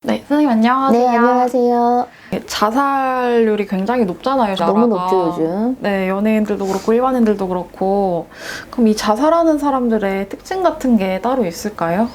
네, 선생님 안녕하세요. 네, 안녕하세요. 자살률이 굉장히 높잖아요, 너무 나라가. 높죠, 요즘. 네, 연예인들도 그렇고 일반인들도 그렇고. 그럼 이 자살하는 사람들의 특징 같은 게 따로 있을까요?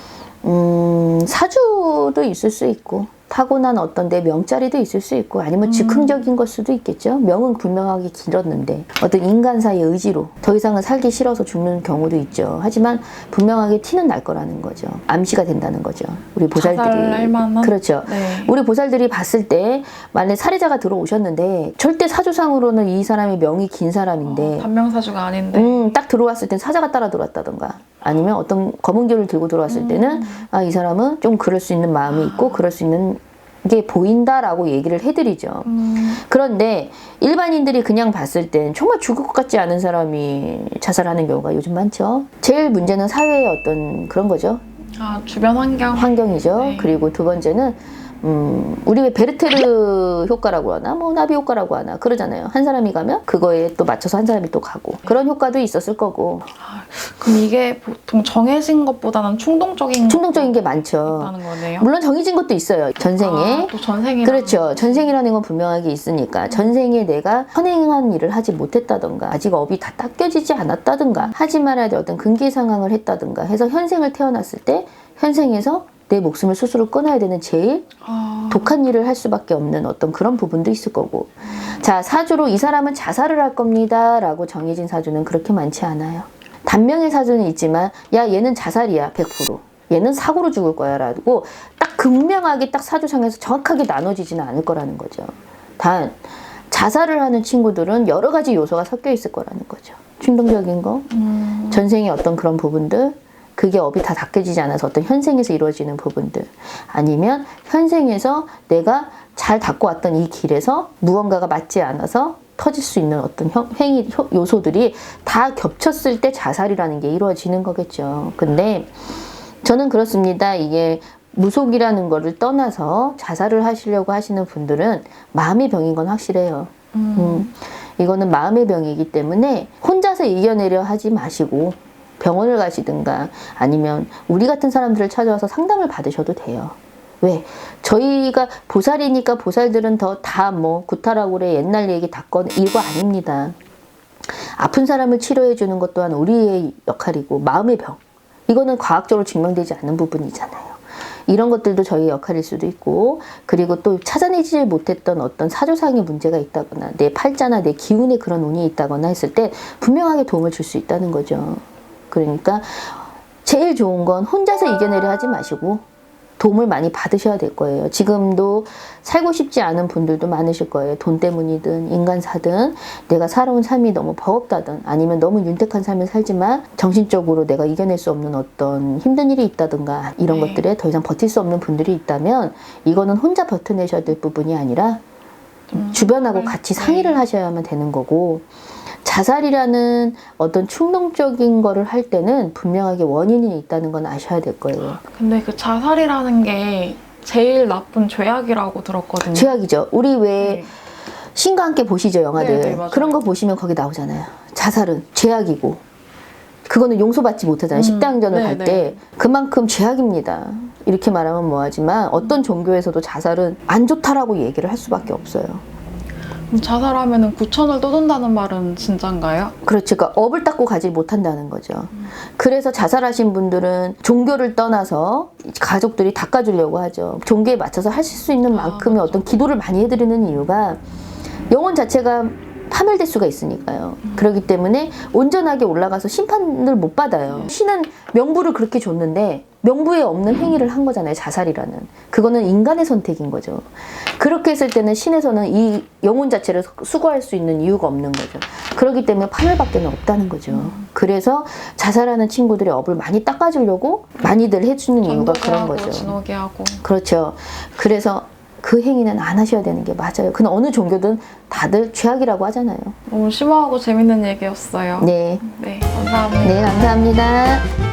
사주도 있을 수 있고 타고난 어떤 내 명자리도 있을 수 있고 아니면 즉흥적인 걸 수도 있겠죠. 명은 분명하게 길었는데 어떤 인간사의 의지로 더 이상은 살기 싫어서 죽는 경우도 있죠. 하지만 분명하게 티는 날 거라는 거죠. 암시가 된다는 거죠. 우리 보살들이. 자살할 만한? 그렇죠. 네. 우리 보살들이 봤을 때 만약에 살해자가 들어오셨는데 절대 사주상으로는 이 사람이 명이 긴 사람인데 단명사주가 아닌데. 딱 들어왔을 땐 사자가 따라 들어왔다던가 아니면 어떤 검은교를 들고 들어왔을 때는 이 사람은 좀 그럴 수 있는 마음이 있고 그럴 수 있는 게 보인다라고 얘기를 해드리죠. 그런데 일반인들이 그냥 봤을 땐 정말 죽을 것 같지 않은 사람이 자살하는 경우가 요즘 많죠. 제일 문제는 사회의 어떤 그런 거죠. 주변 환경이죠. 네. 그리고 두 번째는 우리 왜 베르테르 효과라고 하나 뭐 나비 효과라고 하나 그러잖아요. 한 사람이 가면 그거에 또 맞춰서 한 사람이 또 가고 그런 효과도 있었을 거고. 그럼 이게 보통 정해진 것보다는 충동적인 게 많죠. 있다는 거네요? 물론 정해진 것도 있어요. 전생에. 또 전생이라는 그렇죠. 전생이라는 건 분명하게 있으니까 전생에 내가 선행한 일을 하지 못했다던가 아직 업이 다 닦여지지 않았다든가 하지 말아야 될 어떤 금기 상황을 했다든가 해서 현생을 태어났을 때 현생에서 내 목숨을 스스로 끊어야 되는 제일 독한 일을 할 수밖에 없는 어떤 그런 부분도 있을 거고. 자, 사주로 이 사람은 자살을 할 겁니다 라고 정해진 사주는 그렇게 많지 않아요. 단명의 사주는 있지만 야 얘는 자살이야 100%. 얘는 사고로 죽을 거야 라고 딱 극명하게 딱 사주상에서 정확하게 나눠지지는 않을 거라는 거죠. 단 자살을 하는 친구들은 여러 가지 요소가 섞여 있을 거라는 거죠. 충동적인 거, 전생의 어떤 그런 부분들, 그게 업이 다 닦여지지 않아서 어떤 현생에서 이루어지는 부분들, 아니면 현생에서 내가 잘 닦고 왔던 이 길에서 무언가가 맞지 않아서 터질 수 있는 어떤 행위 요소들이 다 겹쳤을 때 자살이라는 게 이루어지는 거겠죠. 근데 저는 그렇습니다. 이게 무속이라는 거를 떠나서 자살을 하시려고 하시는 분들은 마음의 병인 건 확실해요. 이거는 마음의 병이기 때문에 혼자서 이겨내려 하지 마시고 병원을 가시든가 아니면 우리 같은 사람들을 찾아와서 상담을 받으셔도 돼요. 왜? 저희가 보살이니까 보살들은 다 뭐 구타라고 그래 옛날 얘기 다 꺼내 이거 아닙니다. 아픈 사람을 치료해 주는 것 또한 우리의 역할이고 마음의 병 이거는 과학적으로 증명되지 않는 부분이잖아요. 이런 것들도 저희의 역할일 수도 있고 그리고 또 찾아내지 못했던 어떤 사주상의 문제가 있다거나 내 팔자나 내 기운에 그런 운이 있다거나 했을 때 분명하게 도움을 줄 수 있다는 거죠. 그러니까 제일 좋은 건 혼자서 이겨내려 하지 마시고 도움을 많이 받으셔야 될 거예요. 지금도 살고 싶지 않은 분들도 많으실 거예요. 돈 때문이든 인간사든 내가 살아온 삶이 너무 버겁다든 아니면 너무 윤택한 삶을 살지만 정신적으로 내가 이겨낼 수 없는 어떤 힘든 일이 있다든가 이런 것들에 더 이상 버틸 수 없는 분들이 있다면 이거는 혼자 버텨내셔야 될 부분이 아니라 주변하고 같이 상의를 하셔야만 되는 거고 자살이라는 어떤 충동적인 거를 할 때는 분명하게 원인이 있다는 건 아셔야 될 거예요. 근데 그 자살이라는 게 제일 나쁜 죄악이라고 들었거든요. 죄악이죠. 우리 왜 신과 함께 보시죠, 영화들. 네, 맞아요. 그런 거 보시면 거기 나오잖아요. 자살은 죄악이고 그거는 용서받지 못하잖아요. 십대항전을 갈 때 그만큼 죄악입니다. 이렇게 말하면 뭐하지만 어떤 종교에서도 자살은 안 좋다라고 얘기를 할 수밖에 없어요. 그럼 자살하면은 구천을 떠돈다는 말은 진짠가요? 그렇죠. 그러니까 업을 닦고 가지 못한다는 거죠. 그래서 자살하신 분들은 종교를 떠나서 가족들이 닦아주려고 하죠. 종교에 맞춰서 하실 수 있는 만큼의 어떤 기도를 많이 해드리는 이유가 영혼 자체가 파멸될 수가 있으니까요. 그렇기 때문에 온전하게 올라가서 심판을 못 받아요. 신은 명부를 그렇게 줬는데 명부에 없는 행위를 한 거잖아요. 자살이라는. 그거는 인간의 선택인 거죠. 그렇게 했을 때는 신에서는 이 영혼 자체를 수거할 수 있는 이유가 없는 거죠. 그렇기 때문에 파멸밖에 없다는 거죠. 그래서 자살하는 친구들의 업을 많이 닦아주려고 많이들 해주는 이유가 그런 거죠. 진호기하고. 그렇죠. 그래서 그 행위는 안 하셔야 되는 게 맞아요. 근데 어느 종교든 다들 죄악이라고 하잖아요. 너무 심오하고 재밌는 얘기였어요. 네. 네, 감사합니다. 네, 감사합니다.